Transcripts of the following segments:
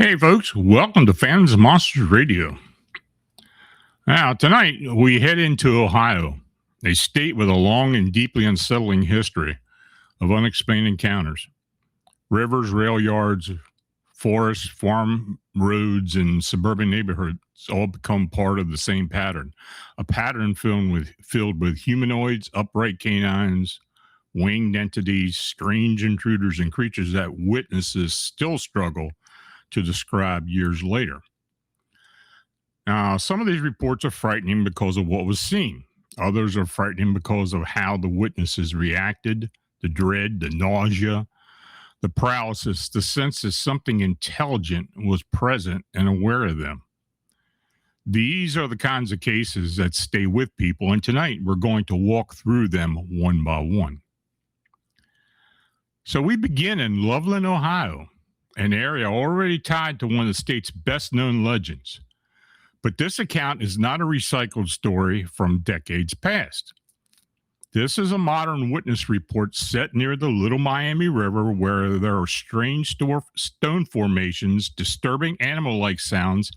Hey folks, welcome to Phantoms and Monsters Radio. Now, tonight we head into Ohio, a state with a long and deeply unsettling history of unexplained encounters. Rivers, rail yards, forests, farm roads, and suburban neighborhoods all become part of the same pattern. A pattern filled with humanoids, upright canines, winged entities, strange intruders, and creatures that witnesses still struggle to describe years later. Now, some of these reports are frightening because of what was seen. Others are frightening because of how the witnesses reacted, the dread, the nausea, the paralysis, the sense that something intelligent was present and aware of them. These are the kinds of cases that stay with people, and tonight we're going to walk through them one by one. So we begin in Loveland, Ohio, an area already tied to one of the state's best-known legends. But this account is not a recycled story from decades past. This is a modern witness report set near the Little Miami River, where there are strange stone formations, disturbing animal-like sounds,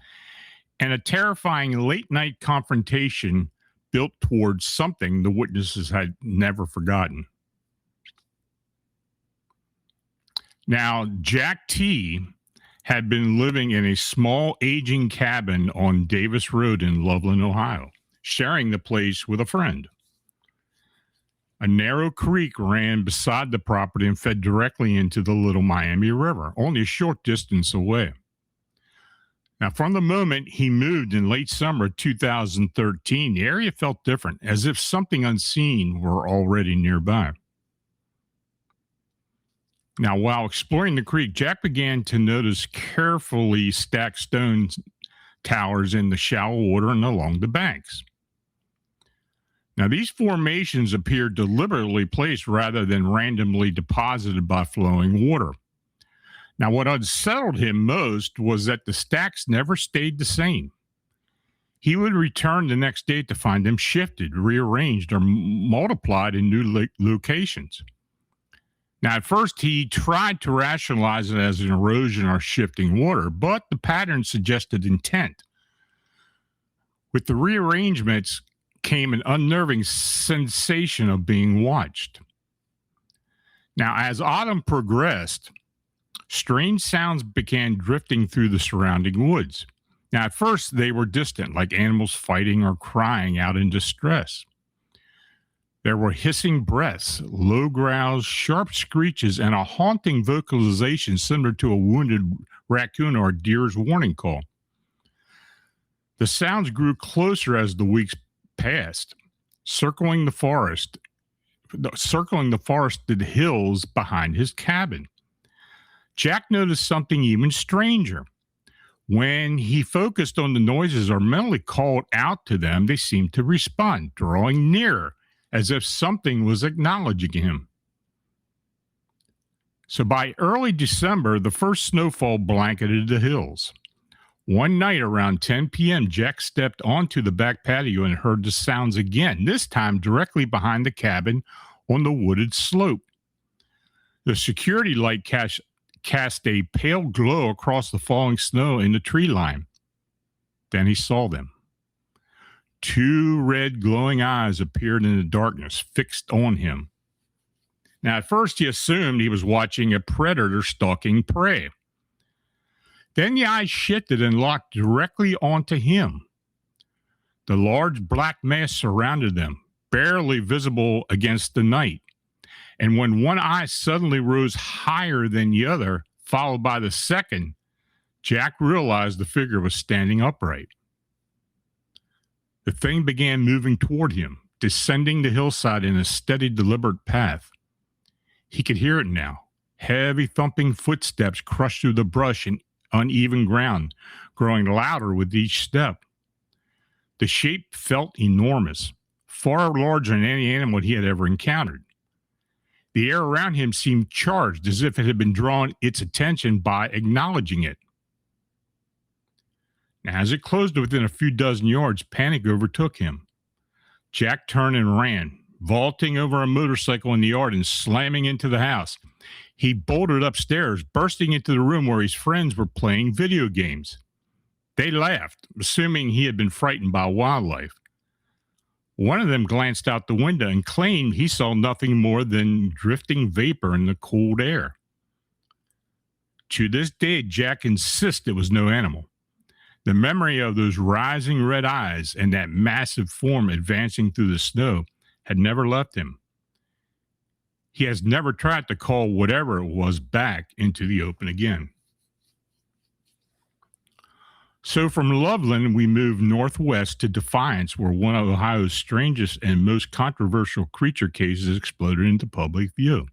and a terrifying late-night confrontation built towards something the witnesses had never forgotten. Now, Jack T. had been living in a small, aging cabin on Davis Road in Loveland, Ohio, sharing the place with a friend. A narrow creek ran beside the property and fed directly into the Little Miami River, only a short distance away. Now, from the moment he moved in late summer 2013, the area felt different, as if something unseen were already nearby. Now, while exploring the creek, Jack began to notice carefully stacked stone towers in the shallow water and along the banks. Now, these formations appeared deliberately placed rather than randomly deposited by flowing water. Now, what unsettled him most was that the stacks never stayed the same. He would return the next day to find them shifted, rearranged, or multiplied in new locations. Now, at first, he tried to rationalize it as an erosion or shifting water, but the pattern suggested intent. With the rearrangements came an unnerving sensation of being watched. Now, as autumn progressed, strange sounds began drifting through the surrounding woods. Now, at first, they were distant, like animals fighting or crying out in distress. There were hissing breaths, low growls, sharp screeches, and a haunting vocalization similar to a wounded raccoon or a deer's warning call. The sounds grew closer as the weeks passed, circling the forested hills behind his cabin. Jack noticed something even stranger. When he focused on the noises or mentally called out to them, they seemed to respond, drawing nearer, as if something was acknowledging him. So by early December, the first snowfall blanketed the hills. One night around 10 p.m., Jack stepped onto the back patio and heard the sounds again, this time directly behind the cabin on the wooded slope. The security light cast a pale glow across the falling snow in the tree line. Then he saw them. Two red glowing eyes appeared in the darkness, fixed on him. Now, at first, he assumed he was watching a predator stalking prey. Then the eyes shifted and locked directly onto him. The large black mass surrounded them, barely visible against the night. And when one eye suddenly rose higher than the other, followed by the second, Jack realized the figure was standing upright. The thing began moving toward him, descending the hillside in a steady, deliberate path. He could hear it now. Heavy thumping footsteps crushed through the brush and uneven ground, growing louder with each step. The shape felt enormous, far larger than any animal he had ever encountered. The air around him seemed charged, as if it had been drawn its attention by acknowledging it. Now, as it closed within a few dozen yards, panic overtook him. Jack turned and ran, vaulting over a motorcycle in the yard and slamming into the house. He bolted upstairs, bursting into the room where his friends were playing video games. They laughed, assuming he had been frightened by wildlife. One of them glanced out the window and claimed he saw nothing more than drifting vapor in the cold air. To this day, Jack insists it was no animal. The memory of those rising red eyes and that massive form advancing through the snow had never left him. He has never tried to call whatever it was back into the open again. So from Loveland, we move northwest to Defiance, where one of Ohio's strangest and most controversial creature cases exploded into public view.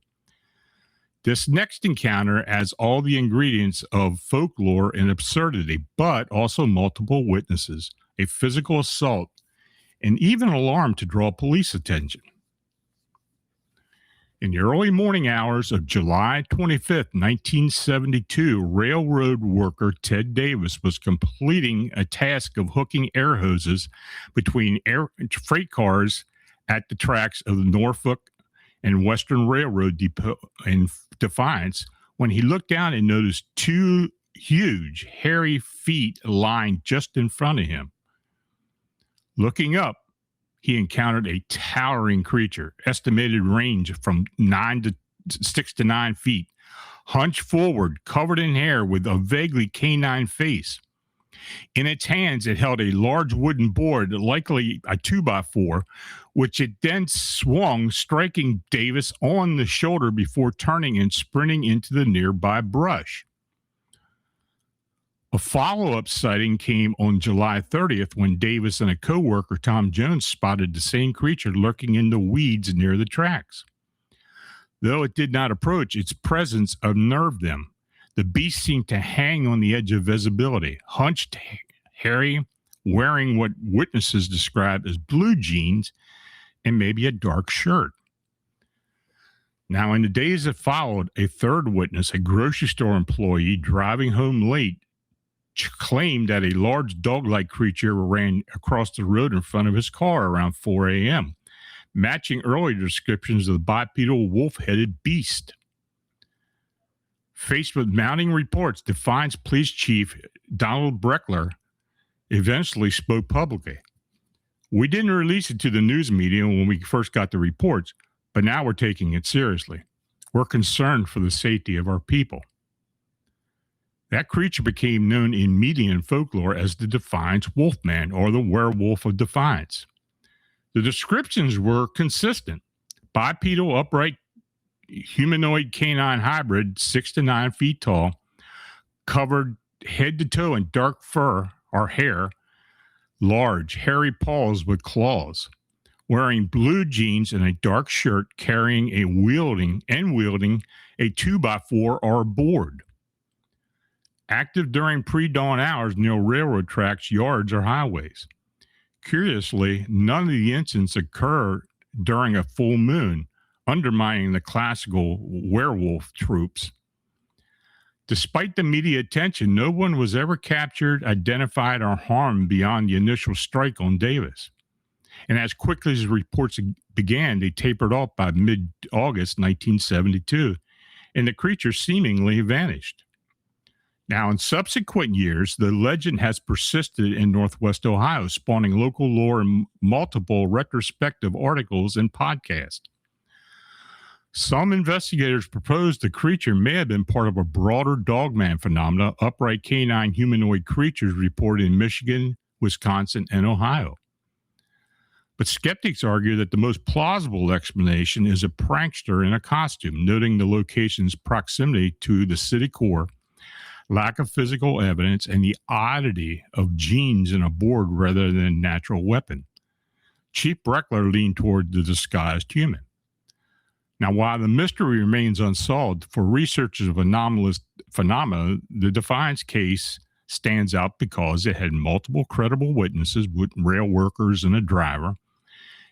This next encounter adds all the ingredients of folklore and absurdity, but also multiple witnesses, a physical assault, and even alarm to draw police attention. In the early morning hours of July 25th, 1972, railroad worker Ted Davis was completing a task of hooking air hoses between freight cars at the tracks of the Norfolk and Western Railroad depot in Defiance when he looked down and noticed two huge, hairy feet lying just in front of him. Looking up, he encountered a towering creature, estimated range from 6 to 9 feet, hunched forward, covered in hair with a vaguely canine face. In its hands, it held a large wooden board, likely a 2x4, which it then swung, striking Davis on the shoulder before turning and sprinting into the nearby brush. A follow-up sighting came on July 30th when Davis and a co-worker, Tom Jones, spotted the same creature lurking in the weeds near the tracks. Though it did not approach, its presence unnerved them. The beast seemed to hang on the edge of visibility, hunched, hairy, wearing what witnesses described as blue jeans and maybe a dark shirt. Now, in the days that followed, a third witness, a grocery store employee driving home late, claimed that a large dog-like creature ran across the road in front of his car around 4 a.m., matching earlier descriptions of the bipedal wolf-headed beast. Faced with mounting reports, Defiance Police Chief Donald Breckler eventually spoke publicly. "We didn't release it to the news media when we first got the reports, but now we're taking it seriously. We're concerned for the safety of our people." That creature became known in media and folklore as the Defiance Wolfman, or the werewolf of Defiance. The descriptions were consistent. bipedal upright humanoid canine hybrid, 6 to 9 feet tall, covered head to toe in dark fur or hair, large, hairy paws with claws, wearing blue jeans and a dark shirt, carrying and wielding a 2x4 or board. Active during pre-dawn hours near railroad tracks, yards, or highways. Curiously, none of the incidents occurred during a full moon, undermining the classical werewolf tropes. Despite the media attention, no one was ever captured, identified, or harmed beyond the initial strike on Davis. And as quickly as reports began, they tapered off by mid-August 1972, and the creature seemingly vanished. Now, in subsequent years, the legend has persisted in Northwest Ohio, spawning local lore and multiple retrospective articles and podcasts. Some investigators proposed the creature may have been part of a broader Dogman phenomena, upright canine humanoid creatures reported in Michigan, Wisconsin, and Ohio. But skeptics argue that the most plausible explanation is a prankster in a costume, noting the location's proximity to the city core, lack of physical evidence, and the oddity of genes in a board rather than a natural weapon. Chief Breckler leaned toward the disguised human. Now, while the mystery remains unsolved, for researchers of anomalous phenomena, the Defiance case stands out because it had multiple credible witnesses with rail workers and a driver.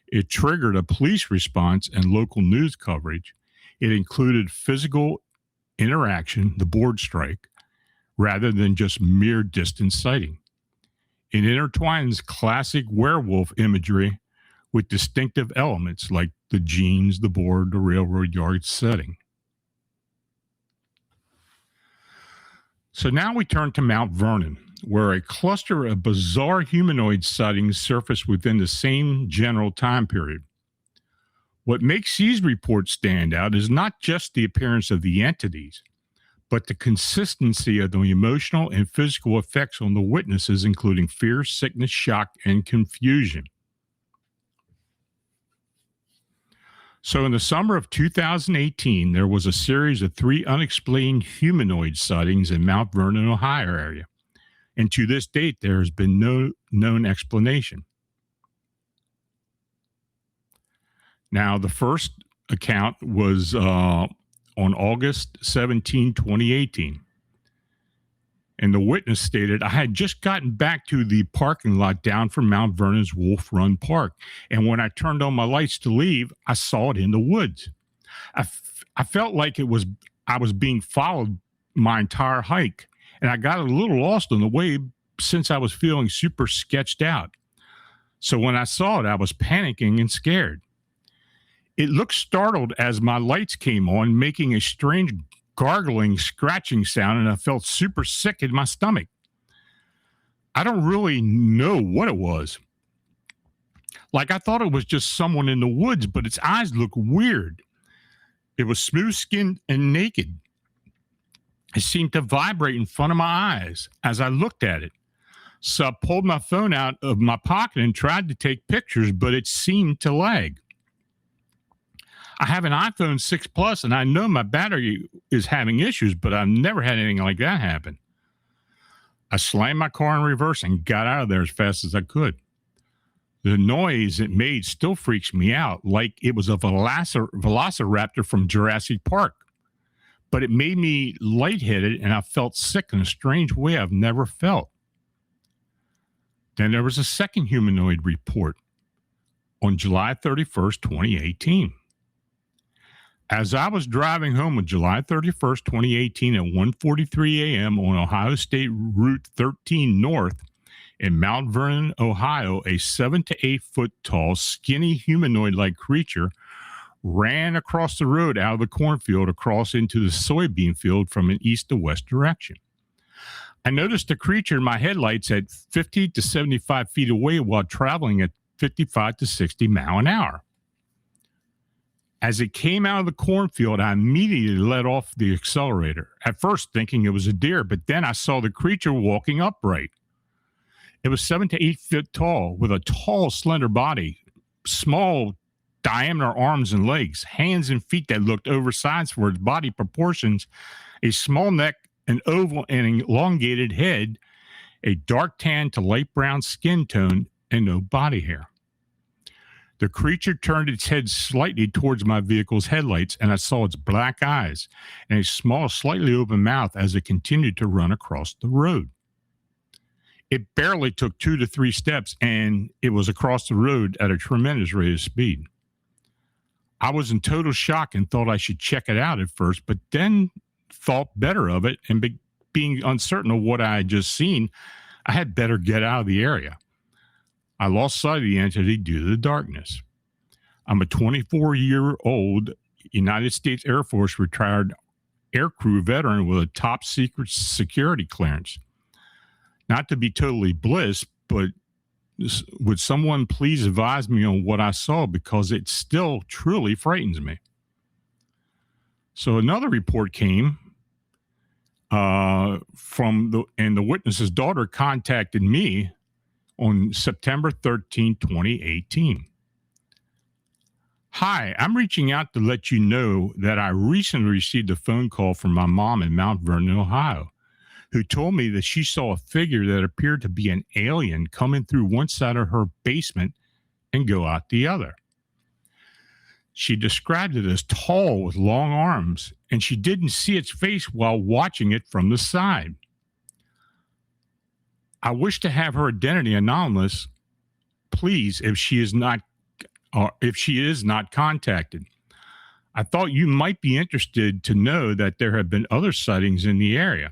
It triggered a police response and local news coverage. It included physical interaction, the board strike, rather than just mere distant sighting. It intertwines classic werewolf imagery with distinctive elements like the jeans, the board, the railroad yard setting. So now we turn to Mount Vernon, where a cluster of bizarre humanoid sightings surfaced within the same general time period. What makes these reports stand out is not just the appearance of the entities, but the consistency of the emotional and physical effects on the witnesses, including fear, sickness, shock, and confusion. So in the summer of 2018, there was a series of 3 unexplained humanoid sightings in Mount Vernon, Ohio area. And to this date, there has been no known explanation. Now, the first account was on August 17, 2018. And the witness stated, I had just gotten back to the parking lot down from Mount Vernon's Wolf Run Park. And when I turned on my lights to leave, I saw it in the woods. I felt like I was being followed my entire hike. And I got a little lost on the way since I was feeling super sketched out. So when I saw it, I was panicking and scared. It looked startled as my lights came on, making a strange gargling, scratching sound, and I felt super sick in my stomach. I don't really know what it was. Like, I thought it was just someone in the woods, but its eyes looked weird. It was smooth-skinned and naked. It seemed to vibrate in front of my eyes as I looked at it. So I pulled my phone out of my pocket and tried to take pictures, but it seemed to lag. I have an iPhone 6 Plus, and I know my battery is having issues, but I've never had anything like that happen. I slammed my car in reverse and got out of there as fast as I could. The noise it made still freaks me out, like it was a velociraptor from Jurassic Park. But it made me lightheaded, and I felt sick in a strange way I've never felt. Then there was a second humanoid report on July 31st, 2018. As I was driving home on July 31st, 2018 at 1:43 a.m. on Ohio State Route 13 North in Mount Vernon, Ohio, a 7 to 8 foot tall, skinny humanoid-like creature ran across the road out of the cornfield across into the soybean field from an east to west direction. I noticed the creature in my headlights at 50 to 75 feet away while traveling at 55 to 60 miles an hour. As it came out of the cornfield, I immediately let off the accelerator, at first thinking it was a deer, but then I saw the creature walking upright. It was 7 to 8 feet tall with a tall, slender body, small diameter arms and legs, hands and feet that looked oversized for its body proportions, a small neck, an oval and elongated head, a dark tan to light brown skin tone, and no body hair. The creature turned its head slightly towards my vehicle's headlights, and I saw its black eyes and a small, slightly open mouth as it continued to run across the road. It barely took 2 to 3 steps, and it was across the road at a tremendous rate of speed. I was in total shock and thought I should check it out at first, but then thought better of it, and being uncertain of what I had just seen, I had better get out of the area. I lost sight of the entity due to the darkness. I'm a 24-year-old United States Air Force retired aircrew veteran with a top secret security clearance. Not to be totally bliss, but would someone please advise me on what I saw, because it still truly frightens me. So another report came and the witness's daughter contacted me on September 13, 2018. Hi, I'm reaching out to let you know that I recently received a phone call from my mom in Mount Vernon, Ohio, who told me that she saw a figure that appeared to be an alien coming through one side of her basement and go out the other. She described it as tall with long arms, and she didn't see its face while watching it from the side. I wish to have her identity anonymous, please, if she is not contacted. I thought you might be interested to know that there have been other sightings in the area.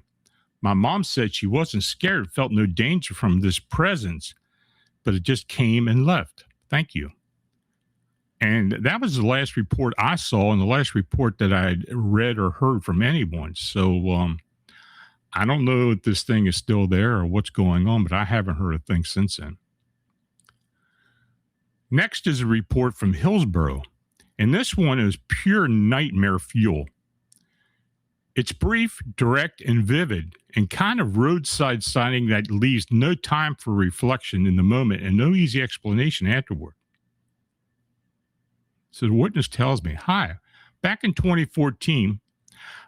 My mom said she wasn't scared, felt no danger from this presence, but it just came and left. Thank you. And that was the last report I saw, and the last report that I had read or heard from anyone. So I don't know if this thing is still there or what's going on, but I haven't heard a thing since then. Next is a report from Hillsboro, and this one is pure nightmare fuel. It's brief, direct, and vivid, and kind of roadside sighting that leaves no time for reflection in the moment and no easy explanation afterward. So the witness tells me, hi, back in 2014,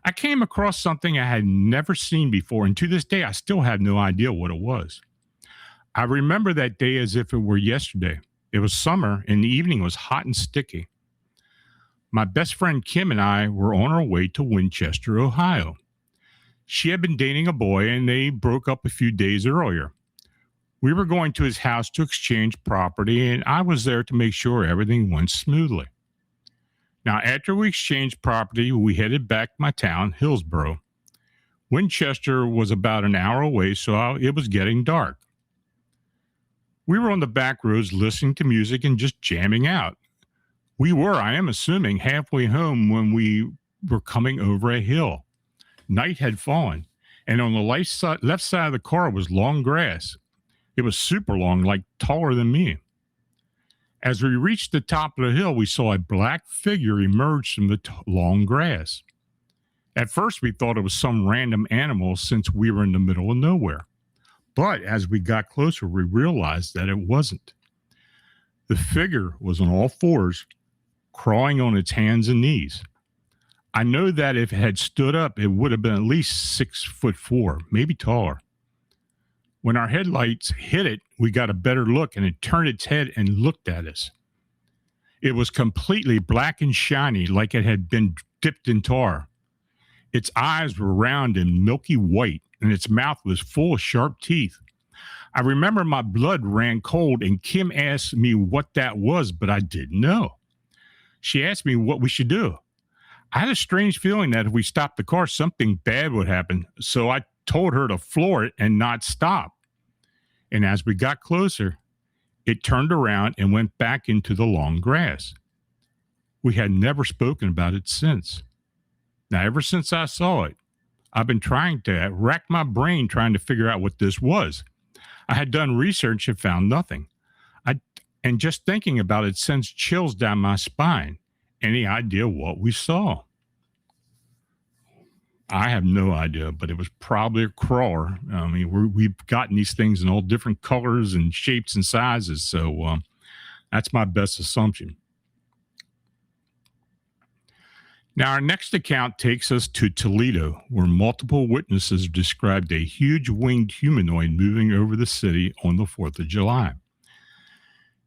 I came across something I had never seen before, and to this day, I still have no idea what it was. I remember that day as if it were yesterday. It was summer, and the evening was hot and sticky. My best friend Kim and I were on our way to Winchester, Ohio. She had been dating a boy, and they broke up a few days earlier. We were going to his house to exchange property, and I was there to make sure everything went smoothly. Now, after we exchanged property, we headed back to my town, Hillsboro. Winchester was about an hour away, so it was getting dark. We were on the back roads listening to music and just jamming out. We were, I am assuming, halfway home when we were coming over a hill. Night had fallen, and on the left side of the car was long grass. It was super long, like taller than me. As we reached the top of the hill, we saw a black figure emerge from the long grass. At first, we thought it was some random animal since we were in the middle of nowhere. But as we got closer, we realized that it wasn't. The figure was on all fours, crawling on its hands and knees. I know that if it had stood up, it would have been at least 6'4", maybe taller. When our headlights hit it, we got a better look, and it turned its head and looked at us. It was completely black and shiny, like it had been dipped in tar. Its eyes were round and milky white, and its mouth was full of sharp teeth. I remember my blood ran cold, and Kim asked me what that was, but I didn't know. She asked me what we should do. I had a strange feeling that if we stopped the car, something bad would happen, so I told her to floor it and not stop. And as we got closer, it turned around and went back into the long grass. We had never spoken about it since. Now, ever since I saw it, I've been trying to rack my brain trying to figure out what this was. I had done research and found nothing. And just thinking about it sends chills down my spine. Any idea what we saw? I have no idea, but it was probably a crawler. I mean, we've gotten these things in all different colors and shapes and sizes, so that's my best assumption. Now, our next account takes us to Toledo, where multiple witnesses described a huge winged humanoid moving over the city on the 4th of July.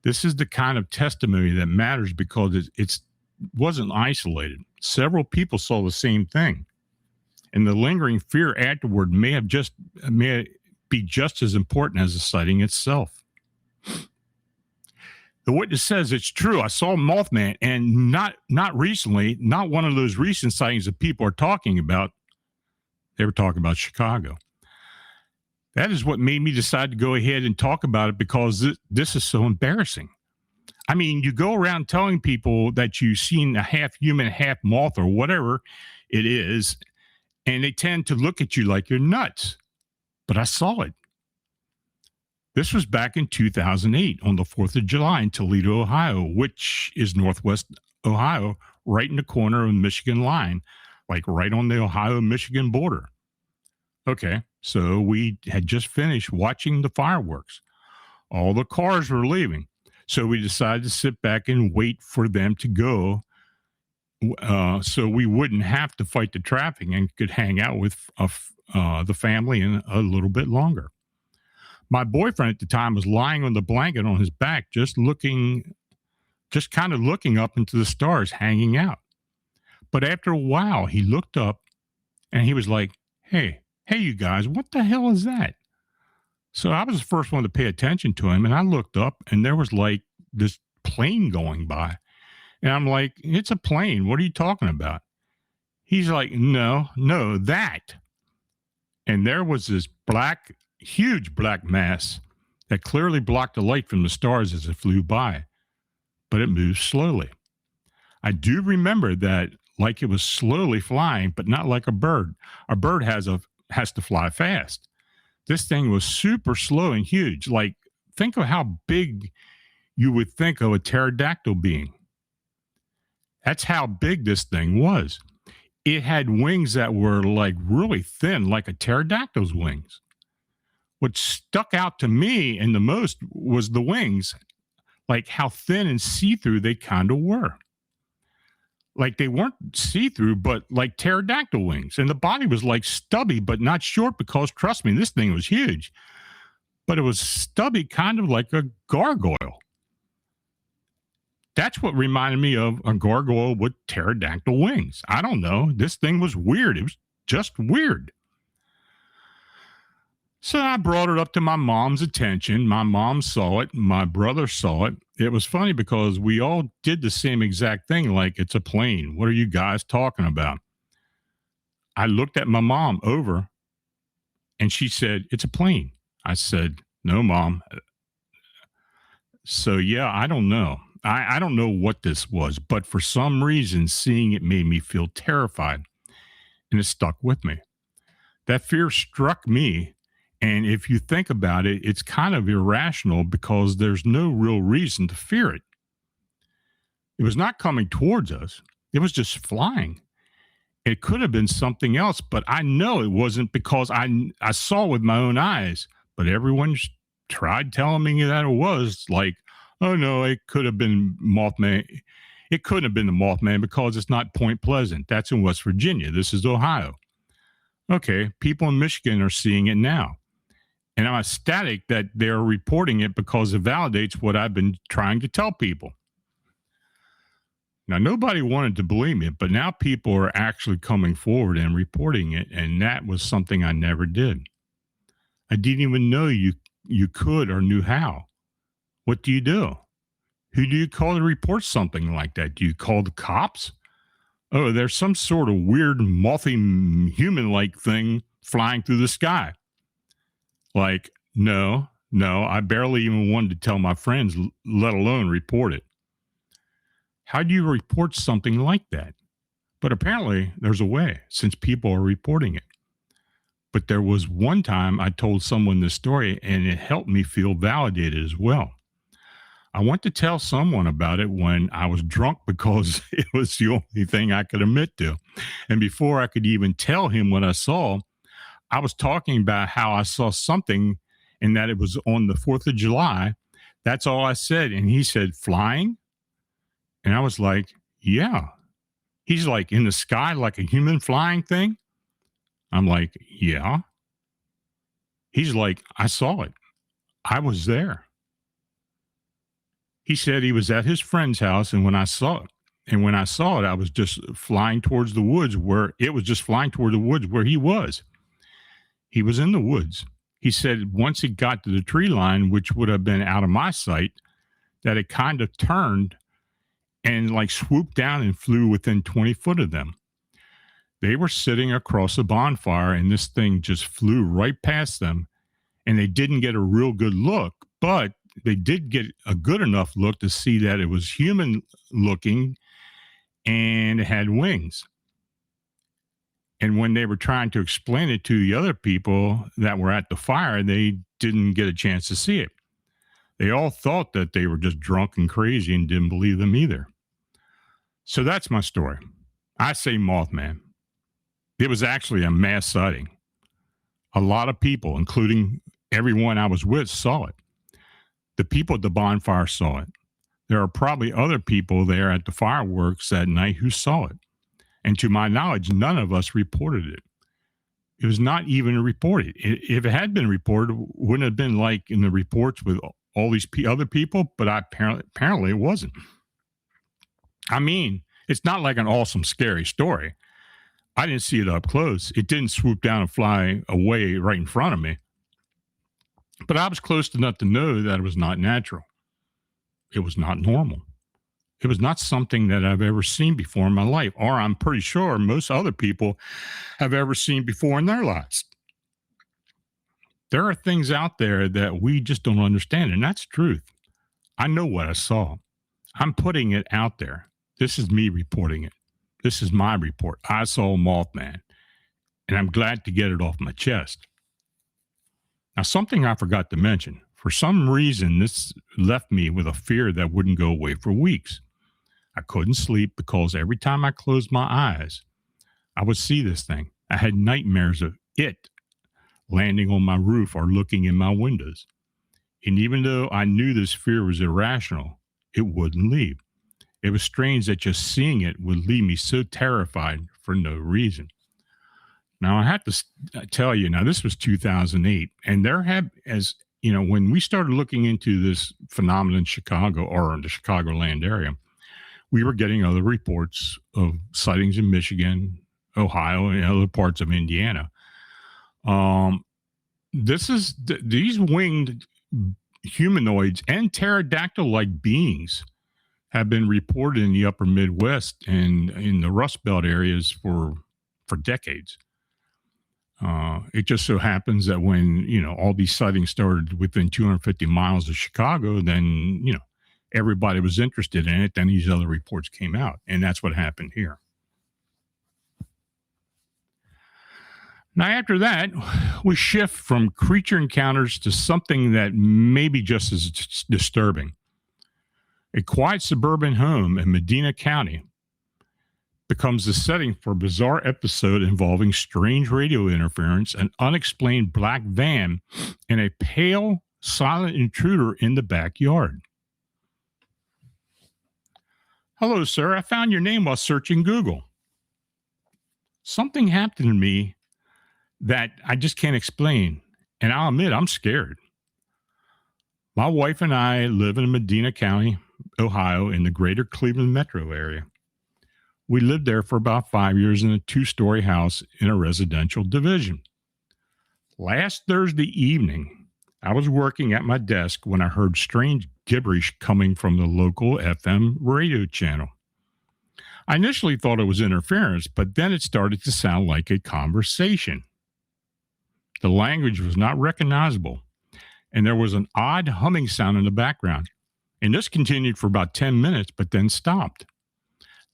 This is the kind of testimony that matters because it wasn't isolated. Several people saw the same thing, and the lingering fear afterward may be just as important as the sighting itself. The witness says, "It's true. I saw Mothman, and not recently, not one of those recent sightings that people are talking about." They were talking about Chicago. That is what made me decide to go ahead and talk about it, because this is so embarrassing. I mean, you go around telling people that you've seen a half human, half moth, or whatever it is, and they tend to look at you like you're nuts. But I saw it. This was back in 2008 on the 4th of July in Toledo, Ohio, which is northwest Ohio, right in the corner of the Michigan line, like right on the Ohio-Michigan border. Okay, so we had just finished watching the fireworks. All the cars were leaving, so we decided to sit back and wait for them to go, so we wouldn't have to fight the traffic and could hang out with the family in a little bit longer. My boyfriend at the time was lying on the blanket on his back, just kind of looking up into the stars, hanging out. But after a while, he looked up and he was like, hey, you guys, what the hell is that? So I was the first one to pay attention to him, and I looked up and there was like this plane going by. And I'm like, it's a plane. What are you talking about? He's like, no, that. And there was this huge black mass that clearly blocked the light from the stars as it flew by, but it moved slowly. I do remember that like it was slowly flying, but not like a bird. A bird has to fly fast. This thing was super slow and huge. Like, think of how big you would think of a pterodactyl being. That's how big this thing was. It had wings that were like really thin, like a pterodactyl's wings. What stuck out to me and the most was the wings, like how thin and see-through they kind of were. Like they weren't see-through, but like pterodactyl wings. And the body was like stubby, but not short, because trust me, this thing was huge. But it was stubby, kind of like a gargoyle. That's what reminded me of a gargoyle with pterodactyl wings. I don't know. This thing was weird. It was just weird. So I brought it up to my mom's attention. My mom saw it. My brother saw it. It was funny because we all did the same exact thing, like, it's a plane. What are you guys talking about? I looked at my mom over, and she said, it's a plane. I said, no, Mom. So, yeah, I don't know. I don't know what this was, but for some reason, seeing it made me feel terrified, and it stuck with me. That fear struck me. And if you think about it, it's kind of irrational because there's no real reason to fear it. It was not coming towards us. It was just flying. It could have been something else, but I know it wasn't, because I saw with my own eyes. But everyone tried telling me that it was, like, oh, no, it could have been Mothman. It couldn't have been the Mothman because it's not Point Pleasant. That's in West Virginia. This is Ohio. Okay, people in Michigan are seeing it now. And I'm ecstatic that they're reporting it because it validates what I've been trying to tell people. Now, nobody wanted to believe me, but now people are actually coming forward and reporting it, and that was something I never did. I didn't even know you could or knew how. What do you do? Who do you call to report something like that? Do you call the cops? Oh, there's some sort of weird, mothy, human-like thing flying through the sky. Like, no, I barely even wanted to tell my friends, let alone report it. How do you report something like that? But apparently there's a way, since people are reporting it. But there was one time I told someone this story, and it helped me feel validated as well. I went to tell someone about it when I was drunk, because it was the only thing I could admit to. And before I could even tell him what I saw, I was talking about how I saw something and that it was on the 4th of July. That's all I said. And he said, flying? And I was like, yeah. He's like, in the sky, like a human flying thing? I'm like, yeah. He's like, I saw it. I was there. He said he was at his friend's house, and when I saw it, I was just flying towards the woods where it was just flying toward the woods where he was. He was in the woods. He said once it got to the tree line, which would have been out of my sight, that it kind of turned and like swooped down and flew within 20 foot of them. They were sitting across a bonfire, and this thing just flew right past them, and they didn't get a real good look, but they did get a good enough look to see that it was human looking and it had wings. And when they were trying to explain it to the other people that were at the fire, they didn't get a chance to see it. They all thought that they were just drunk and crazy and didn't believe them either. So that's my story. I say Mothman. It was actually a mass sighting. A lot of people, including everyone I was with, saw it. The people at the bonfire saw it. There are probably other people there at the fireworks that night who saw it. And to my knowledge, none of us reported it. It was not even reported. If it had been reported, it wouldn't have been like in the reports with all these other people, but apparently it wasn't. I mean, it's not like an awesome, scary story. I didn't see it up close. It didn't swoop down and fly away right in front of me. But I was close enough to know that it was not natural. It was not normal. It was not something that I've ever seen before in my life, or I'm pretty sure most other people have ever seen before in their lives. There are things out there that we just don't understand, and that's the truth. I know what I saw. I'm putting it out there. This is me reporting it. This is my report. I saw Mothman, and I'm glad to get it off my chest. Now, something I forgot to mention. For some reason, this left me with a fear that wouldn't go away for weeks. I couldn't sleep because every time I closed my eyes, I would see this thing. I had nightmares of it landing on my roof or looking in my windows. And even though I knew this fear was irrational, it wouldn't leave. It was strange that just seeing it would leave me so terrified for no reason. Now, I have to tell you, now this was 2008, and there have, as you know, when we started looking into this phenomenon in Chicago or in the Chicagoland area, we were getting other reports of sightings in Michigan, Ohio, and other parts of Indiana. These winged humanoids and pterodactyl-like beings have been reported in the upper Midwest and in the Rust Belt areas for decades. It just so happens that when, all these sightings started within 250 miles of Chicago, then, everybody was interested in it. Then these other reports came out, and that's what happened here. Now, after that, we shift from creature encounters to something that may be just as disturbing. A quiet suburban home in Medina County becomes the setting for a bizarre episode involving strange radio interference, an unexplained black van, and a pale, silent intruder in the backyard. Hello, sir. I found your name while searching Google. Something happened to me that I just can't explain, and I'll admit I'm scared. My wife and I live in Medina County, Ohio, in the greater Cleveland metro area. We lived there for about 5 years in a 2-story house in a residential division. Last Thursday evening, I was working at my desk when I heard strange gibberish coming from the local FM radio channel. I initially thought it was interference, but then it started to sound like a conversation. The language was not recognizable, and there was an odd humming sound in the background. And this continued for about 10 minutes, but then stopped.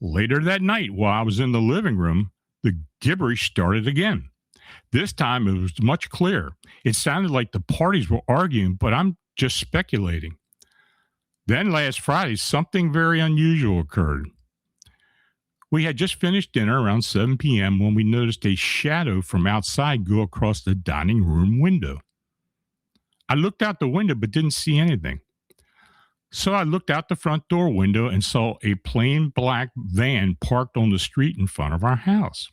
Later that night, while I was in the living room, the gibberish started again. This time, it was much clearer. It sounded like the parties were arguing, but I'm just speculating. Then last Friday, something very unusual occurred. We had just finished dinner around 7 p.m. when we noticed a shadow from outside go across the dining room window. I looked out the window but didn't see anything. So I looked out the front door window and saw a plain black van parked on the street in front of our house.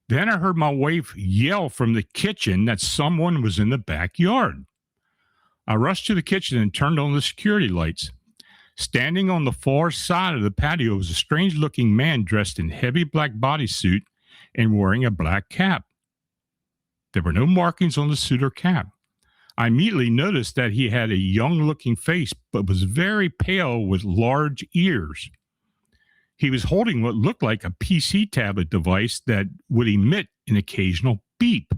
Then I heard my wife yell from the kitchen that someone was in the backyard. I rushed to the kitchen and turned on the security lights. Standing on the far side of the patio was a strange looking man dressed in heavy black bodysuit and wearing a black cap. There were no markings on the suit or cap. I immediately noticed that he had a young looking face but was very pale with large ears. He was holding what looked like a PC tablet device that would emit an occasional beep.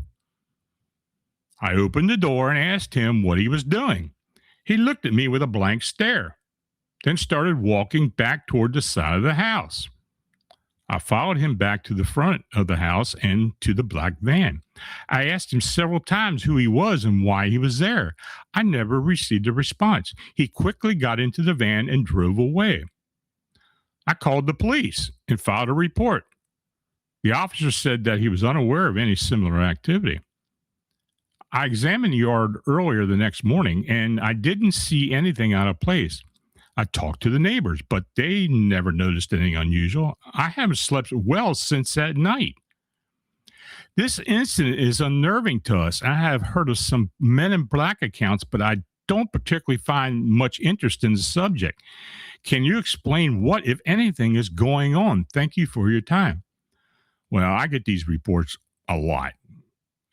I opened the door and asked him what he was doing. He looked at me with a blank stare, then started walking back toward the side of the house. I followed him back to the front of the house and to the black van. I asked him several times who he was and why he was there. I never received a response. He quickly got into the van and drove away. I called the police and filed a report. The officer said that he was unaware of any similar activity. I examined the yard earlier the next morning, and I didn't see anything out of place. I talked to the neighbors, but they never noticed anything unusual. I haven't slept well since that night. This incident is unnerving to us. I have heard of some Men in Black accounts, but I don't particularly find much interest in the subject. Can you explain what, if anything, is going on? Thank you for your time. Well, I get these reports a lot.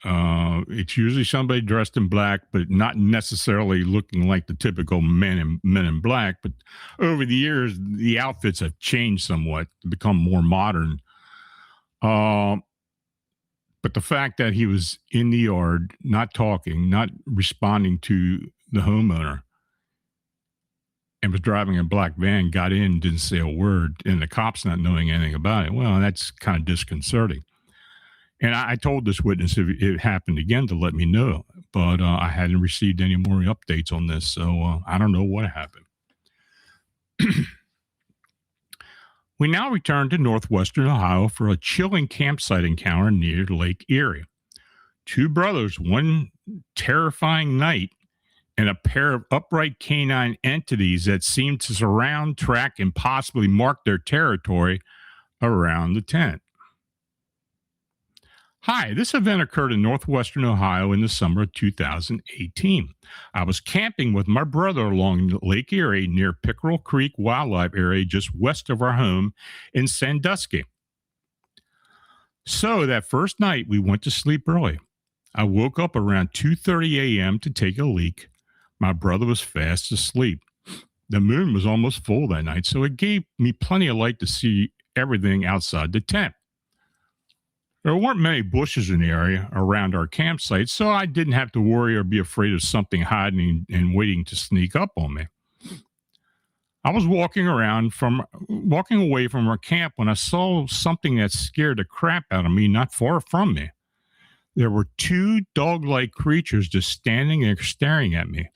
It's usually somebody dressed in black, but not necessarily looking like the typical men in black. But over the years, the outfits have changed somewhat to become more modern. But the fact that he was in the yard, not talking, not responding to the homeowner, and was driving a black van, got in, didn't say a word, and the cops not knowing anything about it, well, that's kind of disconcerting. And I told this witness if it happened again to let me know, but I hadn't received any more updates on this, so I don't know what happened. We now return to northwestern Ohio for a chilling campsite encounter near Lake Erie. Two brothers, one terrifying night, and a pair of upright canine entities that seemed to surround, track, and possibly mark their territory around the tent. Hi, this event occurred in northwestern Ohio in the summer of 2018. I was camping with my brother along Lake Erie near Pickerel Creek Wildlife Area just west of our home in Sandusky. So that first night, we went to sleep early. I woke up around 2:30 a.m. to take a leak. My brother was fast asleep. The moon was almost full that night, so it gave me plenty of light to see everything outside the tent. There weren't many bushes in the area around our campsite, so I didn't have to worry or be afraid of something hiding and waiting to sneak up on me. I was walking away from our camp when I saw something that scared the crap out of me not far from me. There were two dog-like creatures just standing there staring at me.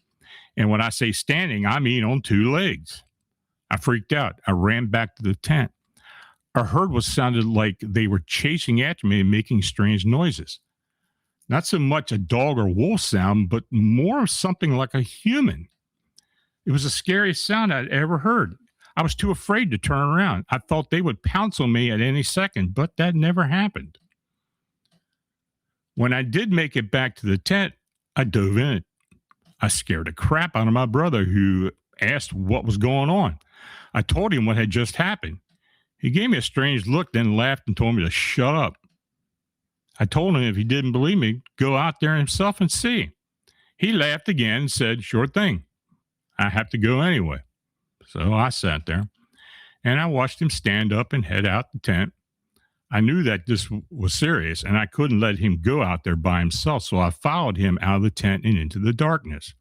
And when I say standing, I mean on two legs. I freaked out. I ran back to the tent. I heard what sounded like they were chasing after me and making strange noises. Not so much a dog or wolf sound, but more of something like a human. It was the scariest sound I'd ever heard. I was too afraid to turn around. I thought they would pounce on me at any second, but that never happened. When I did make it back to the tent, I dove in it. I scared the crap out of my brother, who asked what was going on. I told him what had just happened. He gave me a strange look, then laughed and told me to shut up. I told him if he didn't believe me, go out there himself and see. He laughed again and said, sure thing. I have to go anyway. So I sat there, and I watched him stand up and head out the tent. I knew that this was serious, and I couldn't let him go out there by himself, so I followed him out of the tent and into the darkness.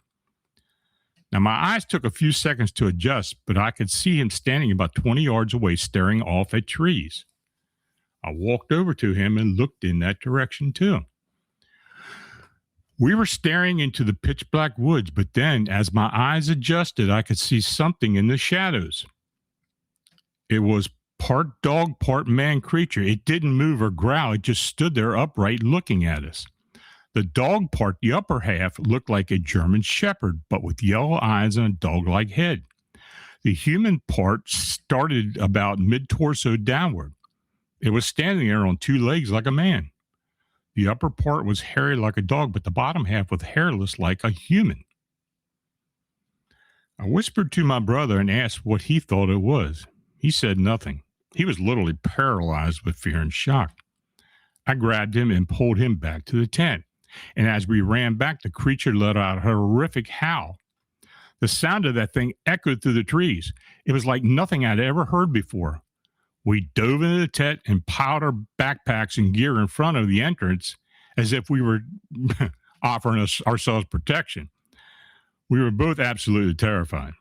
Now, my eyes took a few seconds to adjust, but I could see him standing about 20 yards away, staring off at trees. I walked over to him and looked in that direction, too. We were staring into the pitch black woods, but then, as my eyes adjusted, I could see something in the shadows. It was part dog, part man creature. It didn't move or growl. It just stood there upright looking at us. The dog part, the upper half, looked like a German shepherd, but with yellow eyes and a dog-like head. The human part started about mid-torso downward. It was standing there on two legs like a man. The upper part was hairy like a dog, but the bottom half was hairless like a human. I whispered to my brother and asked what he thought it was. He said nothing. He was literally paralyzed with fear and shock. I grabbed him and pulled him back to the tent. And as we ran back, the creature let out a horrific howl. The sound of that thing echoed through the trees. It was like nothing I'd ever heard before. We dove into the tent and piled our backpacks and gear in front of the entrance as if we were offering ourselves protection. We were both absolutely terrified.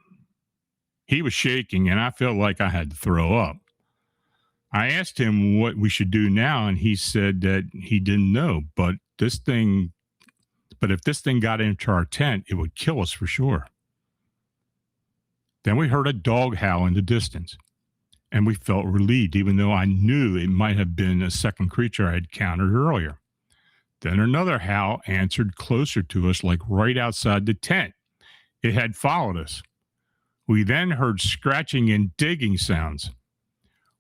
He was shaking, and I felt like I had to throw up. I asked him what we should do now, and he said that he didn't know, but if this thing got into our tent, it would kill us for sure. Then we heard a dog howl in the distance, and we felt relieved, even though I knew it might have been a second creature I had encountered earlier. Then another howl answered closer to us, like right outside the tent. It had followed us. We then heard scratching and digging sounds.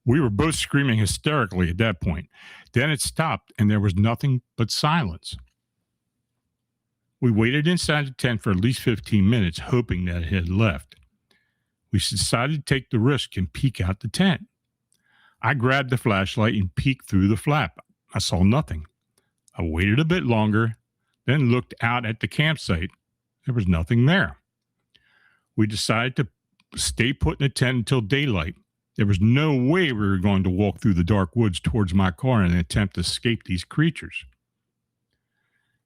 We were both screaming hysterically at that point. Then it stopped, and there was nothing but silence. We waited inside the tent for at least 15 minutes, hoping that it had left. We decided to take the risk and peek out the tent. I grabbed the flashlight and peeked through the flap. I saw nothing. I waited a bit longer, then looked out at the campsite. There was nothing there. We decided to stay put in the tent until daylight. There was no way we were going to walk through the dark woods towards my car in an attempt to escape these creatures.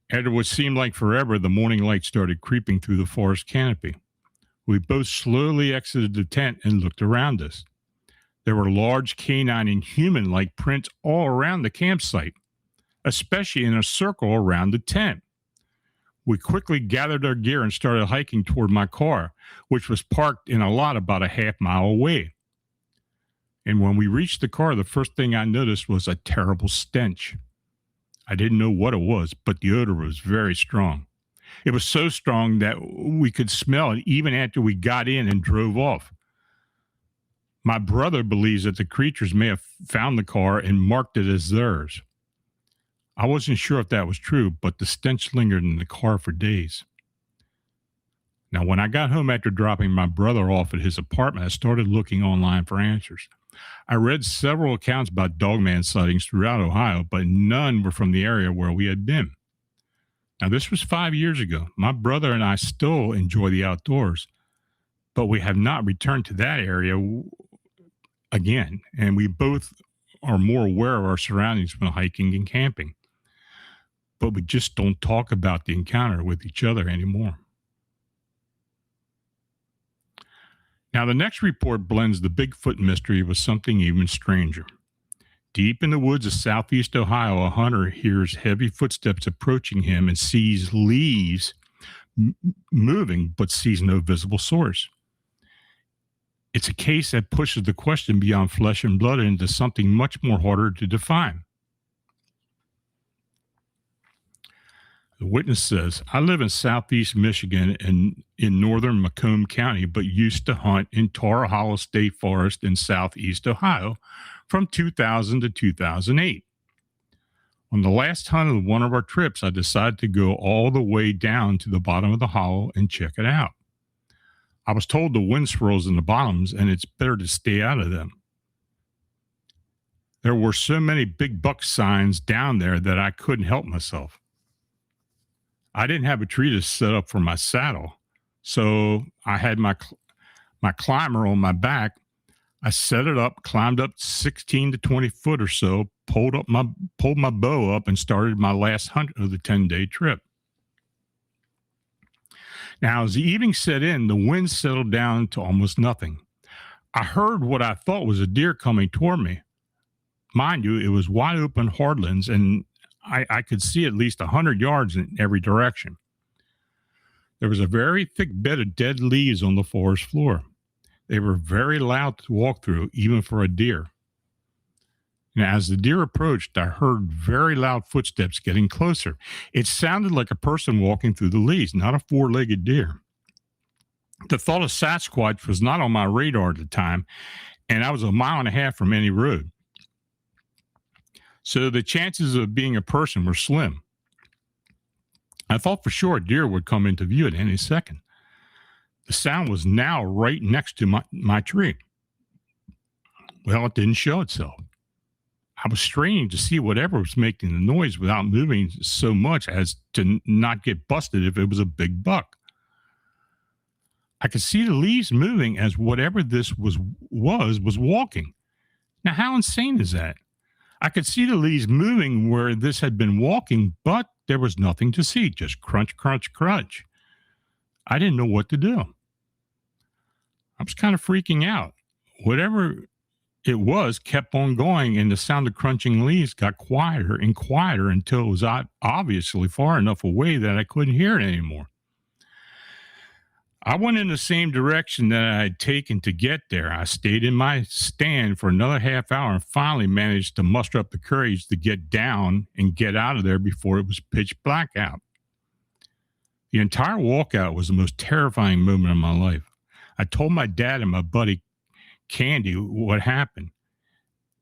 After what seemed like forever, the morning light started creeping through the forest canopy. We both slowly exited the tent and looked around us. There were large canine and human-like prints all around the campsite, especially in a circle around the tent. We quickly gathered our gear and started hiking toward my car, which was parked in a lot about a half-mile away. And when we reached the car, the first thing I noticed was a terrible stench. I didn't know what it was, but the odor was very strong. It was so strong that we could smell it even after we got in and drove off. My brother believes that the creatures may have found the car and marked it as theirs. I wasn't sure if that was true, but the stench lingered in the car for days. Now, when I got home after dropping my brother off at his apartment, I started looking online for answers. I read several accounts about Dogman sightings throughout Ohio, but none were from the area where we had been. Now, this was 5 years ago. My brother and I still enjoy the outdoors, but we have not returned to that area again, and we both are more aware of our surroundings when hiking and camping. But we just don't talk about the encounter with each other anymore. Now, the next report blends the Bigfoot mystery with something even stranger. Deep in the woods of southeast Ohio, a hunter hears heavy footsteps approaching him and sees leaves moving, but sees no visible source. It's a case that pushes the question beyond flesh and blood into something much more harder to define. The witness says, I live in southeast Michigan and in northern Macomb County, but used to hunt in Tar Hollow State Forest in southeast Ohio from 2000 to 2008. On the last hunt of one of our trips, I decided to go all the way down to the bottom of the hollow and check it out. I was told the wind swirls in the bottoms and it's better to stay out of them. There were so many big buck signs down there that I couldn't help myself. I didn't have a tree to set up for my saddle, so I had my climber on my back. I set it up, climbed up 16 to 20 foot or so, pulled my bow up, and started my last hunt of the 10-day trip. Now, as the evening set in, the wind settled down to almost nothing. I heard what I thought was a deer coming toward me. Mind you, it was wide open hardlands, and I could see at least 100 yards in every direction. There was a very thick bed of dead leaves on the forest floor. They were very loud to walk through, even for a deer. And as the deer approached, I heard very loud footsteps getting closer. It sounded like a person walking through the leaves, not a four-legged deer. The thought of Sasquatch was not on my radar at the time, and I was a mile and a half from any road. So the chances of being a person were slim. I thought for sure a deer would come into view at any second. The sound was now right next to my tree. Well, it didn't show itself. I was straining to see whatever was making the noise without moving so much as to not get busted if it was a big buck. I could see the leaves moving as whatever this was walking. Now, how insane is that? I could see the leaves moving where this had been walking, but there was nothing to see, just crunch, crunch, crunch. I didn't know what to do. I was kind of freaking out. Whatever it was kept on going, and the sound of crunching leaves got quieter and quieter until it was obviously far enough away that I couldn't hear it anymore. I went in the same direction that I had taken to get there. I stayed in my stand for another half hour and finally managed to muster up the courage to get down and get out of there before it was pitch black out. The entire walkout was the most terrifying moment of my life. I told my dad and my buddy Candy what happened,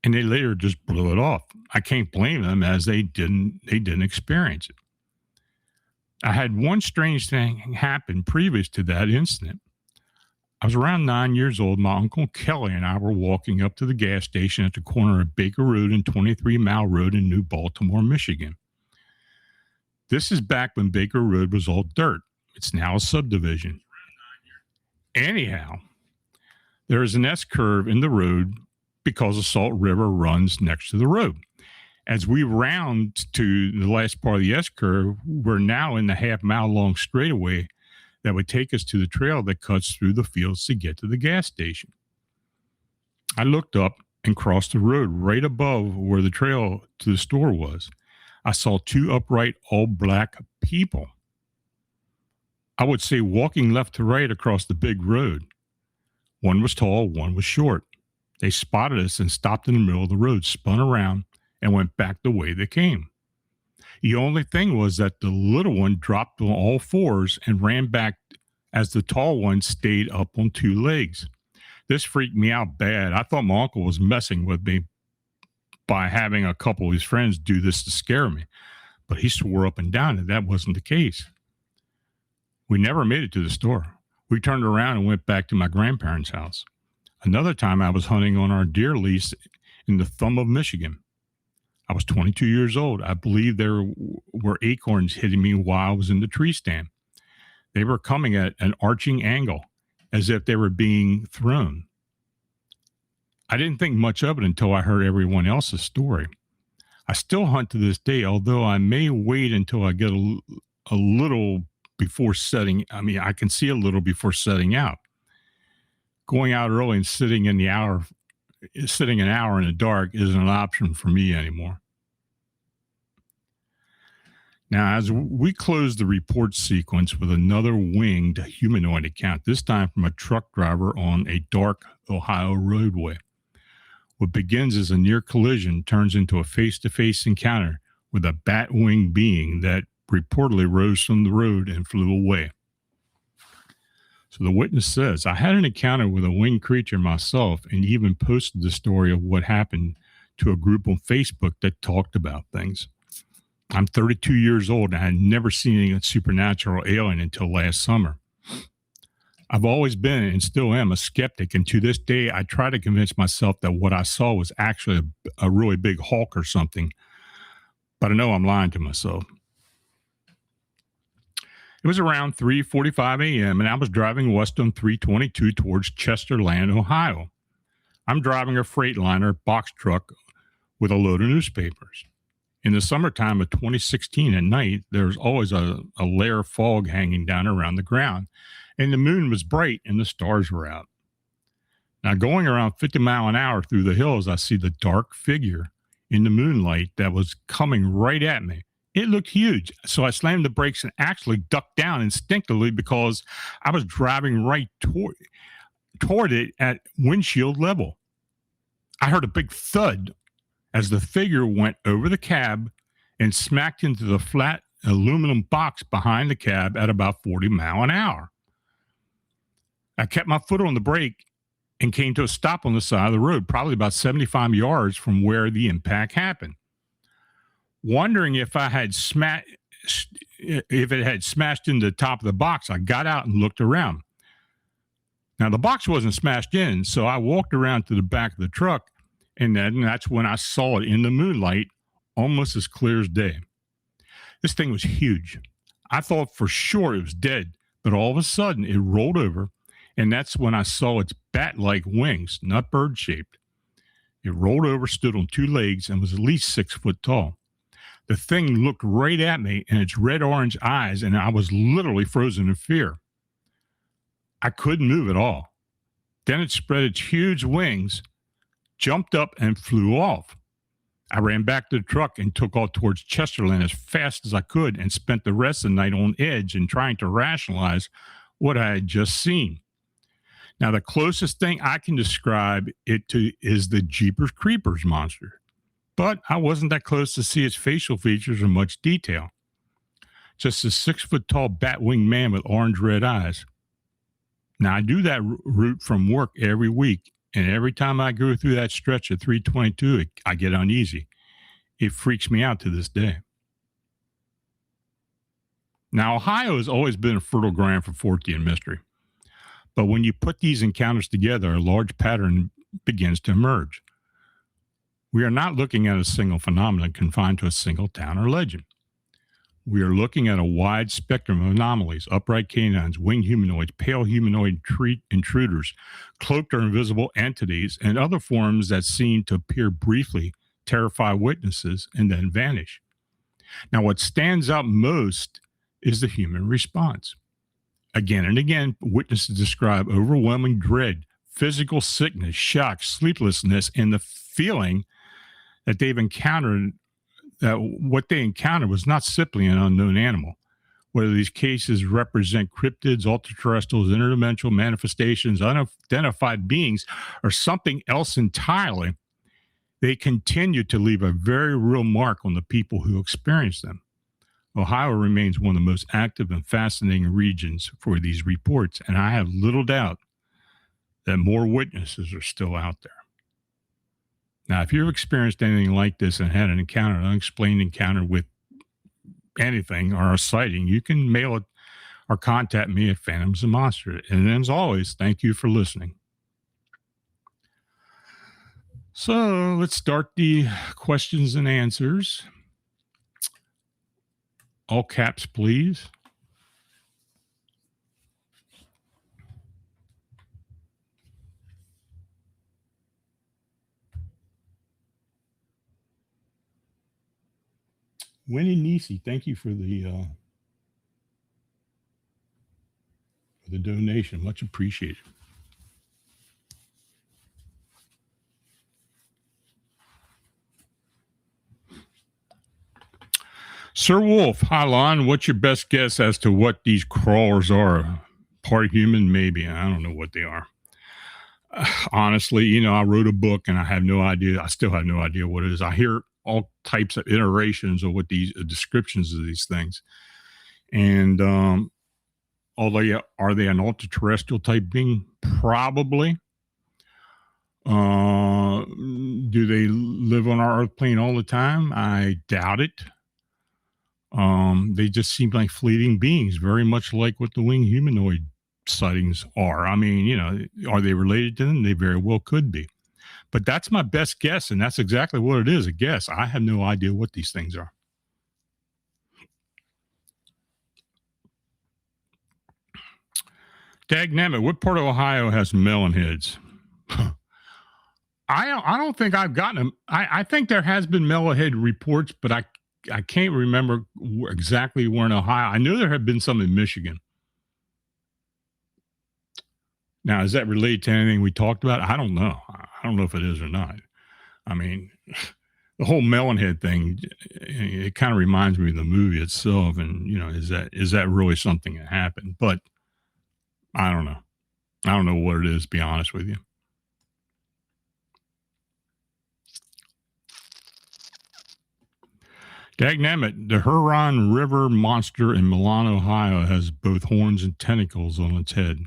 and they later just blew it off. I can't blame them, as they didn't experience it. I had one strange thing happen previous to that incident. I was around 9 years old. My Uncle Kelly and I were walking up to the gas station at the corner of Baker Road and 23 Mile Road in New Baltimore, Michigan. This is back when Baker Road was all dirt. It's now a subdivision. Anyhow, there is an S-curve in the road because the Salt River runs next to the road. As we round to the last part of the S-curve, we're now in the half-mile-long straightaway that would take us to the trail that cuts through the fields to get to the gas station. I looked up and crossed the road right above where the trail to the store was. I saw two upright, all-black people. I would say walking left to right across the big road. One was tall, one was short. They spotted us and stopped in the middle of the road, spun around, and went back the way they came. The only thing was that the little one dropped on all fours and ran back as the tall one stayed up on two legs. This freaked me out bad. I thought my uncle was messing with me by having a couple of his friends do this to scare me, but he swore up and down that that wasn't the case. We never made it to the store. We turned around and went back to my grandparents' house. Another time I was hunting on our deer lease in the thumb of Michigan. I was 22 years old. I believe there were acorns hitting me while I was in the tree stand. They were coming at an arching angle, as if they were being thrown. I didn't think much of it until I heard everyone else's story. I still hunt to this day, although I may wait until I get a little before setting. I can see a little before setting out. Going out early and sitting an hour in the dark isn't an option for me anymore. Now, as we close the report sequence with another winged humanoid account, this time from a truck driver on a dark Ohio roadway. What begins as a near collision turns into a face-to-face encounter with a bat-winged being that reportedly rose from the road and flew away. So the witness says, I had an encounter with a winged creature myself and even posted the story of what happened to a group on Facebook that talked about things. I'm 32 years old and I had never seen a supernatural alien until last summer. I've always been and still am a skeptic, and to this day I try to convince myself that what I saw was actually a really big hawk or something, but I know I'm lying to myself. It was around 3:45 a.m. and I was driving west on 322 towards Chesterland, Ohio. I'm driving a Freightliner box truck with a load of newspapers. In the summertime of 2016 at night, there's always a layer of fog hanging down around the ground, and the moon was bright and the stars were out. Now, going around 50 miles an hour through the hills, I see the dark figure in the moonlight that was coming right at me. It looked huge, so I slammed the brakes and actually ducked down instinctively because I was driving right toward it at windshield level. I heard a big thud as the figure went over the cab and smacked into the flat aluminum box behind the cab at about 40 miles an hour. I kept my foot on the brake and came to a stop on the side of the road, probably about 75 yards from where the impact happened. Wondering if it had smashed into the top of the box, I got out and looked around. Now, the box wasn't smashed in, so I walked around to the back of the truck, and that's when I saw it in the moonlight, almost as clear as day. This thing was huge. I thought for sure it was dead, but all of a sudden it rolled over, and that's when I saw its bat-like wings, not bird-shaped. It rolled over, stood on two legs, and was at least 6 foot tall. The thing looked right at me in its red-orange eyes, and I was literally frozen in fear. I couldn't move at all. Then it spread its huge wings, jumped up, and flew off. I ran back to the truck and took off towards Chesterland as fast as I could and spent the rest of the night on edge and trying to rationalize what I had just seen. Now, the closest thing I can describe it to is the Jeepers Creepers monster, but I wasn't that close to see its facial features in much detail. Just a 6 foot tall bat-winged man with orange-red eyes. Now, I do that route from work every week, and every time I go through that stretch at 322, I get uneasy. It freaks me out to this day. Now, Ohio has always been a fertile ground for Fortean mystery. But when you put these encounters together, a large pattern begins to emerge. We are not looking at a single phenomenon confined to a single town or legend. We are looking at a wide spectrum of anomalies: upright canines, winged humanoids, pale humanoid intruders, cloaked or invisible entities, and other forms that seem to appear briefly, terrify witnesses, and then vanish. Now, what stands out most is the human response. Again and again, witnesses describe overwhelming dread, physical sickness, shock, sleeplessness, and the feeling that they've encountered, that what they encountered was not simply an unknown animal. Whether these cases represent cryptids, ultraterrestrials, interdimensional manifestations, unidentified beings, or something else entirely, they continue to leave a very real mark on the people who experience them. Ohio remains one of the most active and fascinating regions for these reports, and I have little doubt that more witnesses are still out there. Now, if you've experienced anything like this and had an encounter, an unexplained encounter with anything or a sighting, you can mail it or contact me at Phantoms and Monsters. And as always, thank you for listening. So let's start the questions and answers. All caps, please. Winnie Nisi, thank you for the donation. Much appreciated. Sir Wolf, hi Lon. What's your best guess as to what these crawlers are? Part human, maybe. I don't know what they are. Honestly, I wrote a book and I have no idea. I still have no idea what it is. I hear all types of iterations of what these descriptions of these things. And although, are they an ultra-terrestrial type being? Probably. Do they live on our Earth plane all the time? I doubt it. They just seem like fleeting beings, very much like what the winged humanoid sightings are. I mean, are they related to them? They very well could be. But that's my best guess, and that's exactly what it is, a guess. I have no idea what these things are. Dagnammit, what part of Ohio has melon heads? I don't think I've gotten them. I think there has been melonhead reports, but I can't remember exactly where in Ohio. I know there have been some in Michigan. Now, is that related to anything we talked about? I don't know. I don't know if it is or not. I mean, the whole melonhead thing, it kind of reminds me of the movie itself. And, is that really something that happened? But I don't know. I don't know what it is, to be honest with you. Dagnammit, the Huron River monster in Milan, Ohio has both horns and tentacles on its head.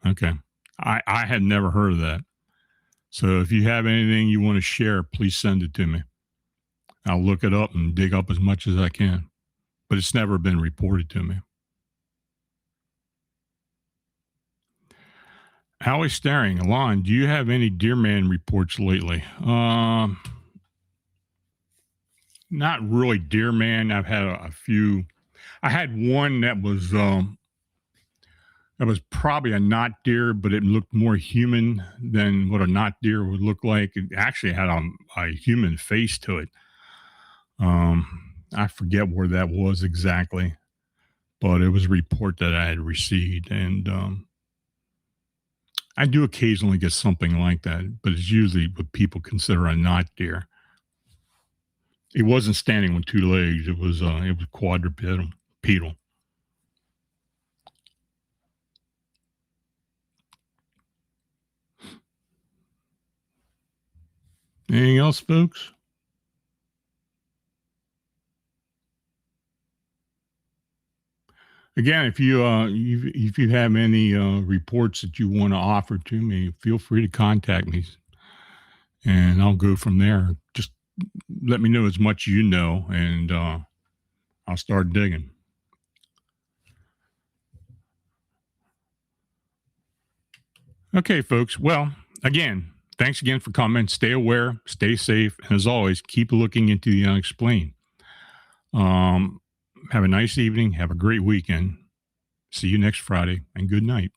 Okay. I had never heard of that. So if you have anything you want to share, please send it to me. I'll look it up and dig up as much as I can. But it's never been reported to me. Howie Staring, Alon, do you have any deer man reports lately? Not really deer man. I've had a few. I had one that was probably a not deer, but it looked more human than what a not deer would look like. It actually had a human face to it. I forget where that was exactly, but it was a report that I had received, and I do occasionally get something like that, but it's usually what people consider a not deer. It wasn't standing on two legs. It was quadrupedal. Anything else, folks? Again, if you have any reports that you want to offer to me, feel free to contact me, and I'll go from there. Just let me know as much as you know, and I'll start digging. Okay, folks. Well, again, thanks again for coming. Stay aware, stay safe, and as always, keep looking into the unexplained. Have a nice evening. Have a great weekend. See you next Friday, and good night.